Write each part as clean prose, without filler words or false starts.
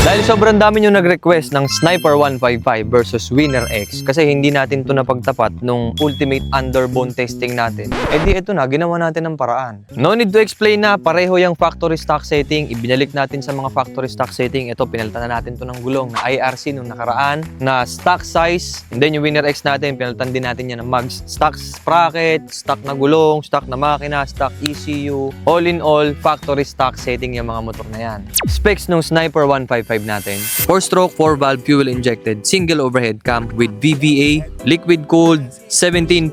Dahil sobrang dami nyo nag-request ng Sniper 155 versus Winner X kasi hindi natin to napagtapat nung ultimate underbone testing natin, di ito na, ginawa natin ng paraan. No need to explain na pareho yung factory stock setting, ibinalik natin sa mga factory stock setting. Ito, pinalitan na natin to ng gulong na IRC nung nakaraan, na stock size, and then yung Winner X natin, pinalitan din natin yan ng mags, stock sprocket, stock na gulong, stock na makina, stock ECU, all in all, factory stock setting yung mga motor na yan. Specs nung Sniper 155 natin, 4-stroke, 4-valve fuel-injected, single overhead cam with VVA, liquid-cooled, 17.9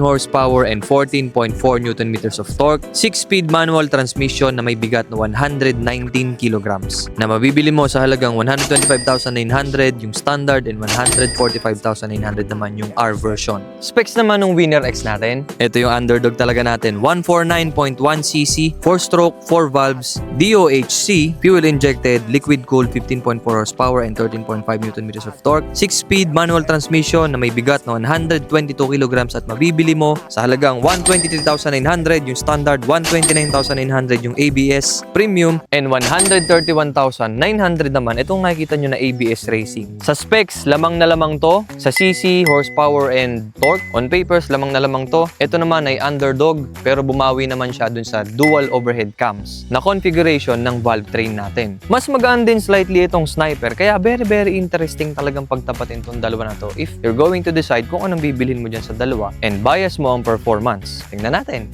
horsepower and 14.4 Nm of torque, 6-speed manual transmission na may bigat na 119 kilograms, na mabibili mo sa halagang 125,900 yung standard and 145,900 naman yung R version. Specs naman ng Winner X natin, ito yung underdog talaga natin, 149.1cc, 4-stroke, 4 valves, DOHC, fuel-injected, liquid-cooled, 15.4 horsepower and 13.5 Nm of torque, 6-speed manual transmission na may bigat na 122 kilograms at mabibili mo sa halagang 123,900 yung standard, 129,900 yung ABS premium, and 131,900 naman itong nakikita nyo na ABS Racing. Sa specs, lamang na lamang to. Sa CC, horsepower and torque, on papers, lamang na lamang to. Ito naman ay underdog pero bumawi naman siya dun sa dual overhead cams na configuration ng valve train natin. Mas magaan din slightly itong Sniper, kaya very interesting talagang pagtapatin itong dalawa na to if you're going to decide kung anong bibilhin mo dyan sa dalawa and bias mo ang performance. Tingnan natin.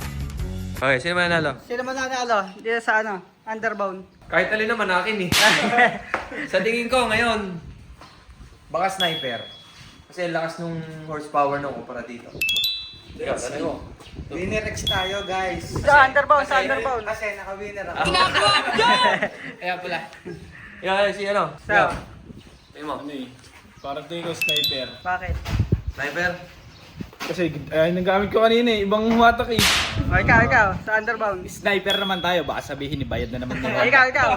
Okay, sino mananalo? Sino mananalo? Dito sa underbound. Kahit alin naman akin eh. Sa tingin ko ngayon, baka Sniper. Kasi lakas nung horsepower nung kumpara dito. Winner X tayo, guys. Sa underbound, sa underbound. Kasi naka-winner ako. Kaya pala. Yan, si ano? So, Tingin mo. Ano eh, parang tingin ko sniper. bakit? Sniper? Kasi nagamit ko kanina eh, ibang humatak eh. O, ikaw, sa underbound. Sniper naman tayo, baka sabihin ibayad na naman Ay, ikaw.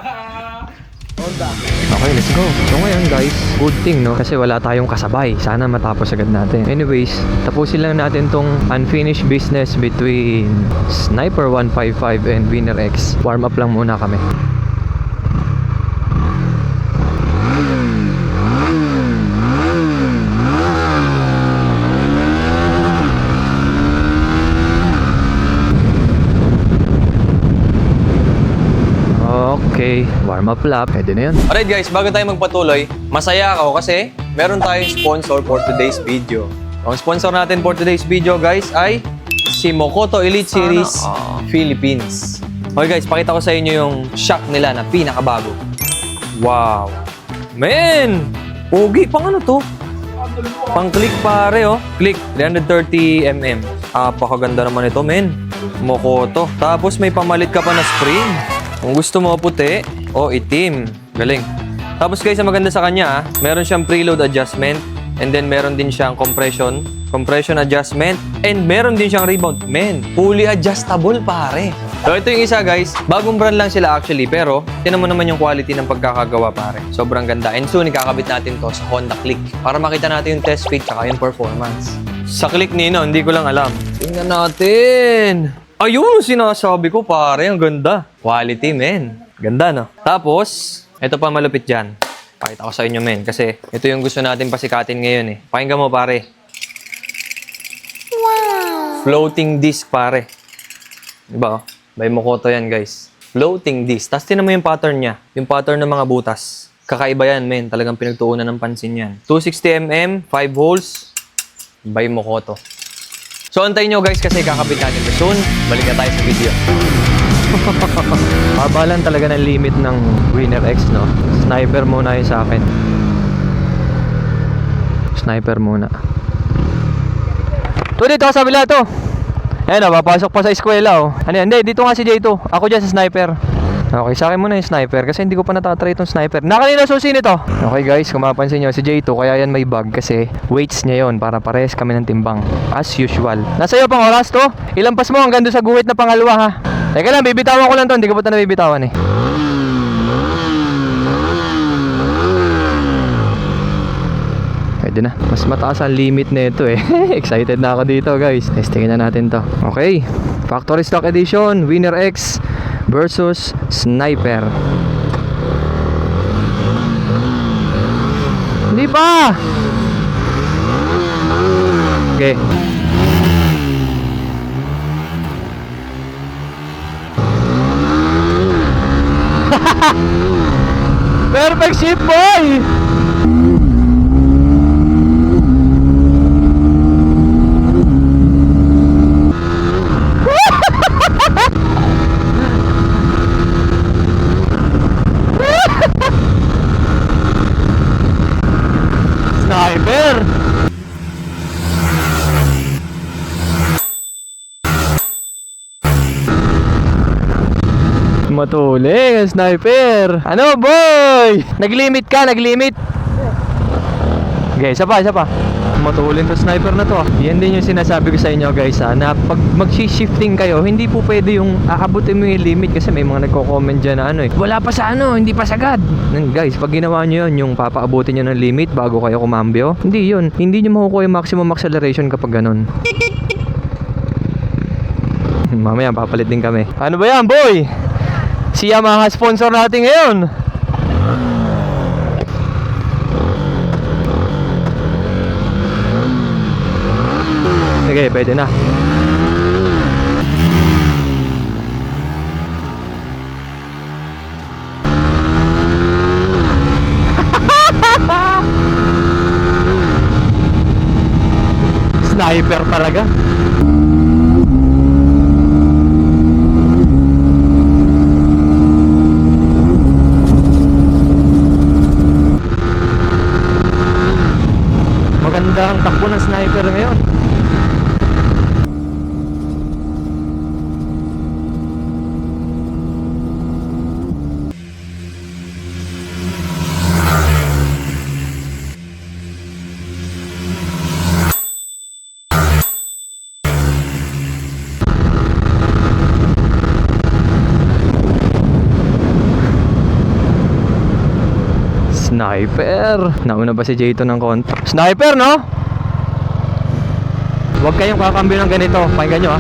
Honda. Okay, let's go. So ngayon guys, good thing no, kasi wala tayong kasabay. Sana matapos agad natin. Anyways, tapusin lang natin tong unfinished business between Sniper 155 and Winner X. Warm up lang muna kami. Okay, warm up lap. Pwede na yun. Alright guys, bago tayo magpatuloy, masaya ako kasi meron tayong sponsor for today's video. Ang sponsor natin for today's video guys ay si Mokoto Elite Series Philippines. Okay guys, pakita ko sa inyo yung shock nila na pinakabago. Wow! Man! Pogi pang ano to? Pang click pare oh. Click 330mm. Napakaganda naman ito men. Mokoto. Tapos may pamalit ka pa na spring. Kung gusto mo puti o itim. Galing. Tapos guys, ang maganda sa kanya, meron siyang preload adjustment and then meron din siyang compression adjustment and meron din siyang rebound. Men, fully adjustable pare. So ito yung isa guys, bagong brand lang sila actually pero tinan mo naman yung quality ng pagkakagawa pare. Sobrang ganda. And soon ikakabit natin to sa Honda Click para makita natin yung test fit tsaka yung performance. Sa Click Nino, hindi ko lang alam. Tingnan natin. Ayun, sinasabi ko pare, ang ganda. Quality, men. Ganda, no? Tapos, ito pa malupit dyan. Pakita ko sa inyo, men. Kasi ito yung gusto natin pasikatin ngayon, eh. Pakinggan mo, pare. Wow! Floating disc, pare. Diba, oh? By Mokoto yan, guys. Floating disc. Tapos tinan mo yung pattern niya. Yung pattern ng mga butas. Kakaiba yan, men. Talagang pinagtuunan ng pansin yan. 260mm, 5 holes. By Mokoto. So, antayin nyo guys kasi kakabit natin ito soon. Balik na tayo sa video. Pabalan talaga ng limit ng Winner X, no? Sniper muna yun sa akin. Sniper muna. Ito dito, sa kabila to. Ayan, papasok pa sa eskwela, oh. Ano yan? Hindi, dito nga si J2. Ako dyan sa Sniper. Okay, sa akin muna yung Sniper kasi hindi ko pa natatry itong Sniper. Nakanina susi nito. Okay guys, kung mapapansin nyo, si J2 kaya yan may bag kasi weights niya yon para parehas kami ng timbang. As usual. Nasa iyo pang oras to? Ilampas mo hanggang doon sa guhit na pangalawa ha. Teka lang, bibitawan ko lang to. Hindi ko pa ito nabibitawan eh. Pwede na. Mas mataas ang limit na ito eh. Excited na ako dito guys. Testingin na natin to. Okay. Factory Stock Edition, Winner X versus Sniper. Okay. Perfect ship, boy! Sniper! Matuling, sniper. Ano, boy? Naglimit ka, naglimit. Okay, isa pa. Matulin to sniper na to. Yan din yung sinasabi ko sa inyo, guys, na pag mag-shifting kayo, hindi po pwede yung aabutin mo yung limit kasi may mga nagko-comment dyan na wala pa sa hindi pa sagad. Guys, pag ginawa nyo yun, yung papaabutin nyo ng limit bago kayo kumambyo, hindi yun. Hindi nyo makukuha yung maximum acceleration kapag ganun. Mamaya, papalit din kami. Ano ba yan, boy? Si Yamaha sponsor natin ngayon. Okay, pwede na. Sniper talaga. Maganda ang takbo ng sniper ngayon. Sniper. Nauna ba si Jayto ng konti? Sniper, no? Huwag kayong kakambyo ng ganito. Pakinggan nyo, ha?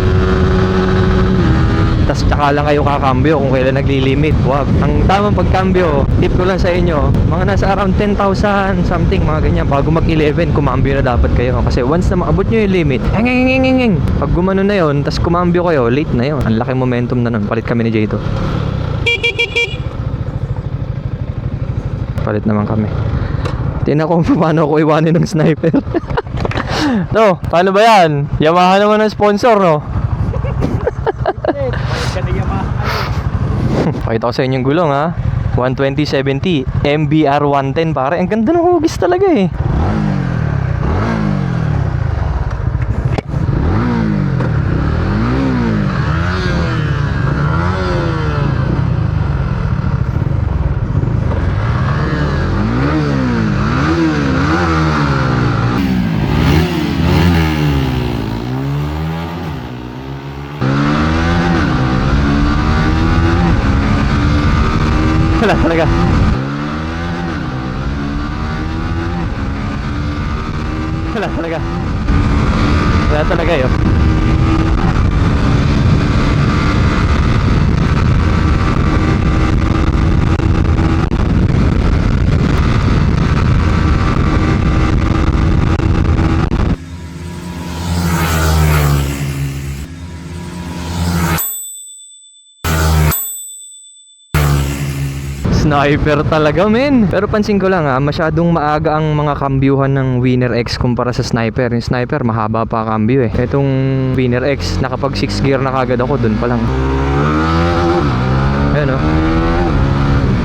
Tas tsaka lang kayo kakambyo kung kailan naglilimit. Huwag. Ang tamang pagkambyo, tip ko lang sa inyo, mga nasa around 10,000 something, mga ganyan. Bago mag-11, kumambyo na dapat kayo. Kasi once na maabot nyo yung limit, pag gumano na yun, tas kumambyo kayo, late na yun. Ang laking momentum na nun. Palit kami ni Jayto. Palit naman kami. Tingnan ko kung paano ako iwanin ng sniper. No, paano ba yan? Yamaha naman ang sponsor, no? Pakita ko sa inyong gulong, ha? 120/70 MBR 110, pare. Ang ganda ng hugis talaga, eh. Wala talaga. Wala talaga. Wala talaga yun. Sniper talaga, men. Pero pansin ko lang, masyadong maaga ang mga kambyuhan ng Winner X kumpara sa Sniper. Yung Sniper, mahaba pa kambyo, eh. Itong Winner X, nakapag 6 gear na kagad ako, dun pa lang. Ayun, oh.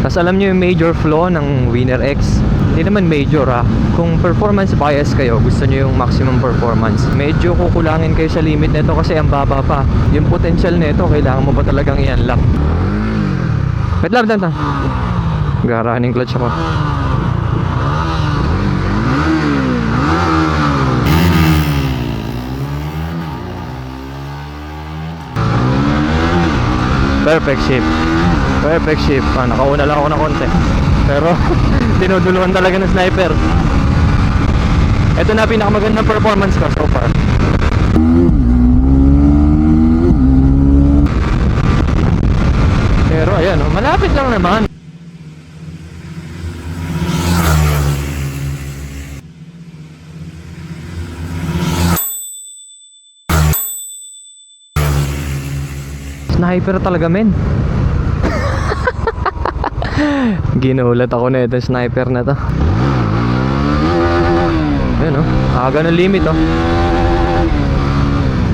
Tapos alam nyo yung major flaw ng Winner X? Hindi naman major, ha. Kung performance bias kayo, gusto nyo yung maximum performance, medyo kukulangin kayo sa limit nito kasi ang baba pa. Yung potential nito, kailangan mo ba talagang i-unlock? Wait lang. Garahan yung clutch ako. Perfect shape. Nakauna lang ako ng konti. Pero dinuduluhan talaga ng sniper. Ito na pinakamagandang performance ko so far. Pero ayan, malapit lang naman. sniper talaga, men. Ginulat ako na itong sniper na to. Ayun oh, aga ng limit oh.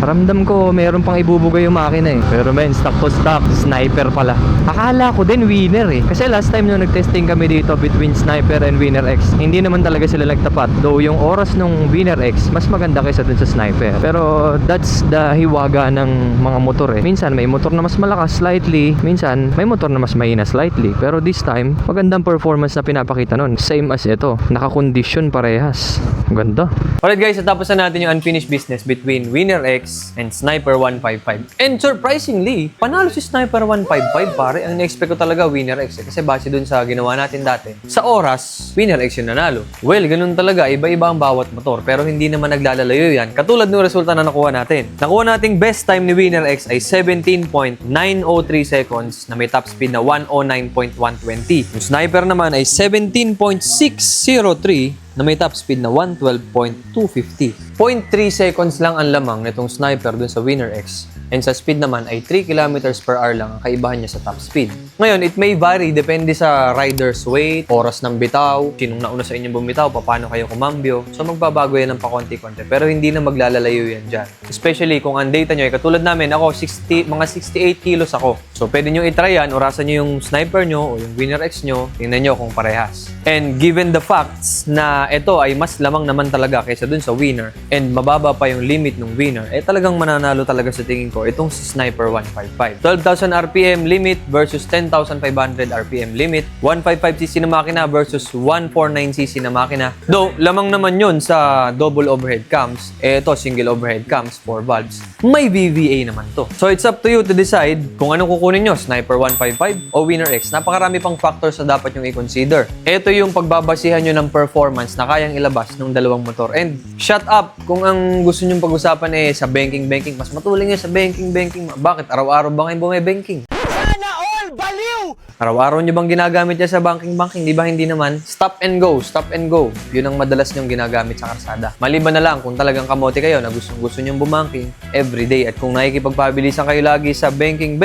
Paramdam ko meron pang ibubugay yung makina eh. Pero men, stock to stock, sniper pala. Akala ko din winner eh. Kasi last time nung nag-testing kami dito between sniper and winner X, hindi naman talaga sila nagtapat. Though yung oras nung winner X, mas maganda kaysa dun sa sniper. Pero that's the hiwaga ng mga motor eh. Minsan may motor na mas malakas slightly, minsan may motor na mas mahina slightly. Pero this time, magandang performance na pinapakita nun. Same as ito, naka-condition parehas. Ganda. Alright guys, natapos na natin yung unfinished business between winner X and Sniper 155. And surprisingly, panalo si Sniper 155 pare. Ang na-expect ko talaga winner X eh. Kasi base dun sa ginawa natin dati. Sa oras, winner X yung nanalo. Well, ganun talaga. Iba-iba ang bawat motor. Pero hindi naman naglalalayo yan. Katulad ng resulta na nakuha natin. Nakuha nating best time ni winner X ay 17.903 seconds na may top speed na 109.120. Yung Sniper naman ay 17.603 na may top speed na 112.250. 0.3 seconds lang ang lamang nitong Sniper dun sa winner X. And sa speed naman ay 3 km per hour lang ang kaibahan niya sa top speed. Ngayon, it may vary depende sa rider's weight, oras ng bitaw, sinong nauna sa inyong bumitaw, paano kayo kumambyo. So magbabago yan ng pakonti-konti. Pero hindi na maglalalayo yan dyan. Especially kung ang data nyo ay katulad namin, ako mga 68 kilos ako. So pwede nyo itry yan, orasan nyo yung Sniper nyo o yung winner X nyo, tingnan nyo kung parehas. And given the facts na ito ay mas lamang naman talaga kaysa dun sa winner and mababa pa yung limit ng winner, eh talagang mananalo talaga sa tingin ko itong si Sniper 155. 12,000 RPM limit versus 10,500 RPM limit. 155cc na makina versus 149cc na makina. Though, lamang naman yun sa double overhead cams. Eh, ito, single overhead cams, 4 valves. May VVA naman to. So, it's up to you to decide kung anong kukunin nyo, Sniper 155 o Winner X. Napakarami pang factors na dapat yung i-consider. Ito yung pagbabasihan nyo ng performance na kayang ilabas ng dalawang motor. And, shut up! Kung ang gusto nyong pag-usapan eh sa banking, mas matuling yan sa banking. Bakit? Araw-araw ba kayo bumibanking? Sana all baliw! Araw-araw nyo bang ginagamit yan sa banking? Di ba hindi naman? Stop and go. Yun ang madalas nyong ginagamit sa karsada. Maliban na lang kung talagang kamote kayo na gusto nyong bumanking everyday. At kung nakikipagpabilisan kayo lagi sa banking,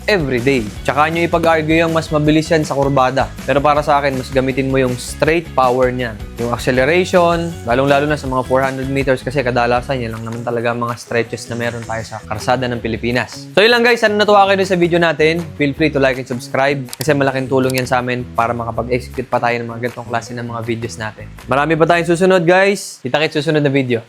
everyday. Tsaka nyo ipag-argue yung mas mabilis yan sa kurbada. Pero para sa akin, mas gamitin mo yung straight power niyan. Yung acceleration, lalong-lalo na sa mga 400 meters kasi kadalasan yan lang naman talaga mga stretches na meron tayo sa karsada ng Pilipinas. So yun lang guys, sana natuwa kayo sa video natin. Feel free to like and subscribe kasi malaking tulong yan sa amin para makapag-execute pa tayo ng mga ganitong klase ng mga videos natin. Marami pa tayong susunod guys. Kita-kits susunod na video.